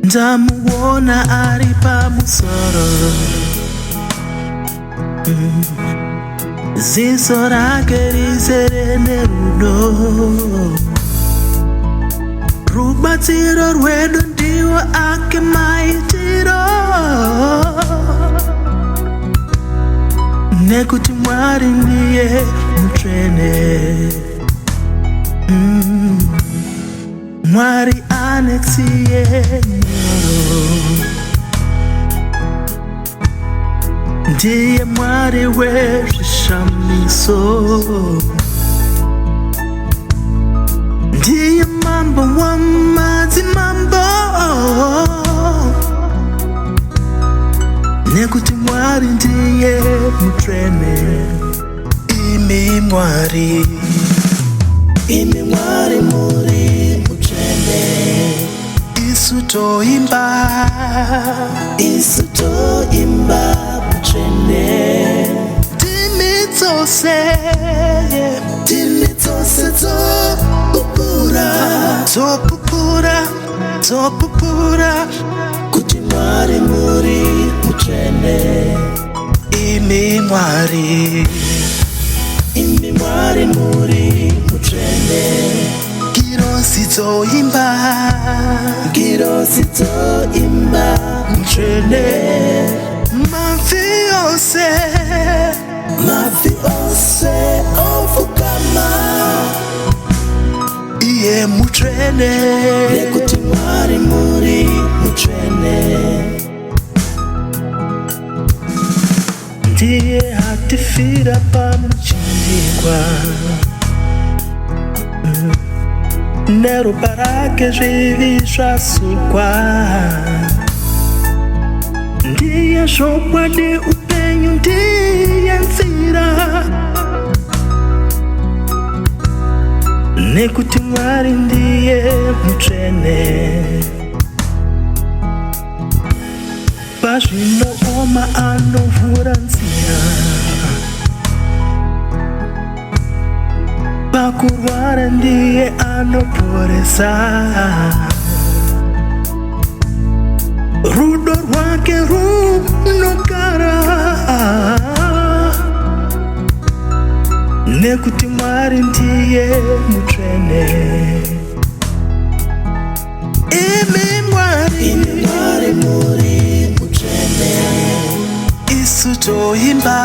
ndamuona ari pamusoro, ziso rake rizere nerudo, rubatsiro rwedu ndiwo ake maitiro, nekuti Mwari ndiye mutsvene. Mwari anetsiye nyoro, ndiye Mwari wezvishamiso, ndiye mambo wamadzimambo, nekuti Mwari ndiye mutsvene. Imi Mwari, imi Mwari muri mutsvene, isu toimba mutsvene, timi dzose dzopupura kuti Mwari muri mutsvene. Imi Mwari, imi Mwari muri mutsvene, girosi dzoimba mutsvene, mavi ose ofukama iye mutsvene, nekuti Mwari muri mutsvene. Ndiye atifira pamuchinjikwa, neropa rake zvivi zvasukwa, ndiye zvokwadi upenyu, ndiye nzira, nekuti Mwari ndiye mutsvene. Pazvinooma anovhura nzira, pakurwara ndiye anoporesa, rudo rwake runogara, nekuti Mwari ndiye mutsvene. Imi Mwari muri mutsvene, isu toimba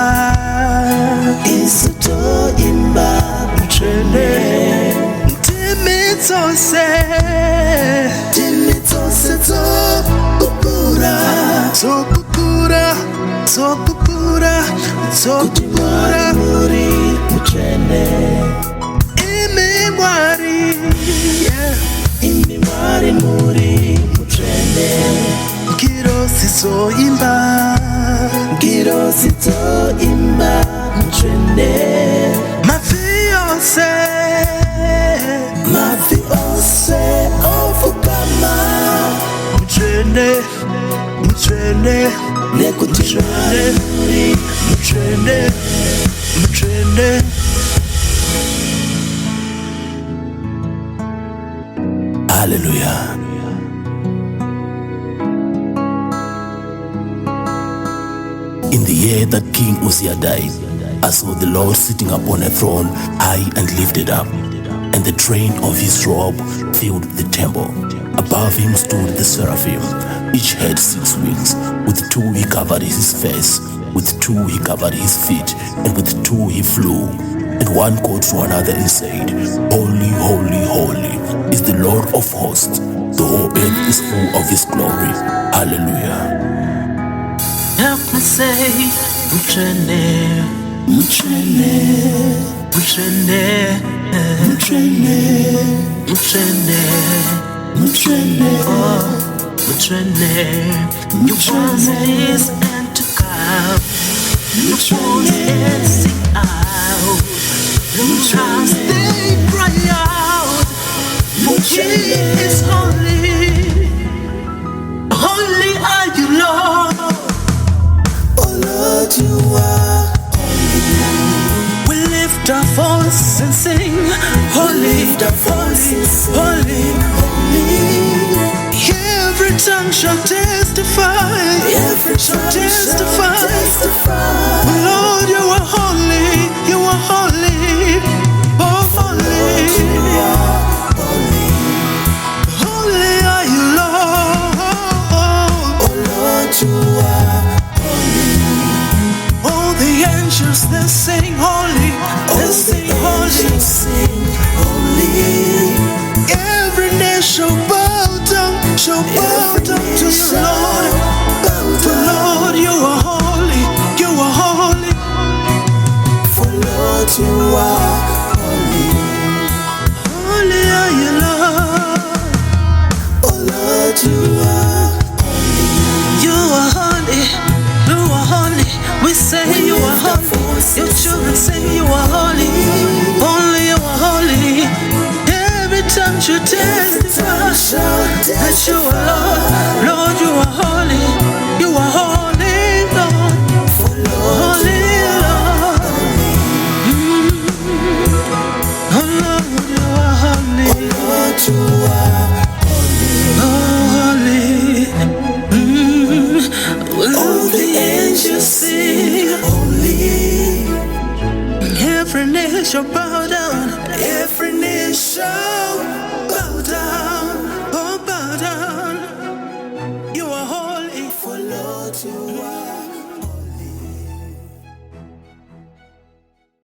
mutsvene, timi dzose dzopupura muri mutsvene. Imi Mwari, imi Mwari muri mutsvene, girosi dzoimba mutsvene, mavi ose ofukama mutsvene, nekuti Mwari muri mutsvene. Hallelujah. In the year that King Uzziah died, I saw the Lord sitting upon a throne, high and lifted up, and the train of his robe filled the temple. Above him stood the seraphim. Each had 6 wings. With 2 he covered his face, with 2 he covered his feet, and with 2 he flew. And one called to another and said, Holy, holy, holy is the Lord of hosts. The whole earth is full of his glory. Hallelujah. Help me say, mutsvene, mutsvene, mutsvene, mutsvene, mutsvene, mutsvene, oh, mutsvene. You want this and to come. You want it, sing out. You trust, they cry out. For he is holy. Holy are you, Lord. Lord, you are holy. We lift our voice and sing, holy, holy, holy, holy. Every tongue shall testify. Every shall testify. Lord, you are holy. You are holy. Oh, holy. Holy are you, Lord. Oh, Lord, you are holy. All the angels, they sing holy. They sing holy. Every knee shall bow down to you, Lord. For Lord, you are holy. You are holy. For Lord, you are holy. Holy are you, Lord. Oh Lord, you are holy. You are holy. You are holy. We say you are holy. Your children say you are holy. Only you are holy. Every tongue should testify that you are Lord. Lord, you are holy. You are holy, Lord. Holy, Lord. Oh, Lord, you are holy. Lord, you are holy. All the angels sing holy. Every knee shall bow down. Every knee shall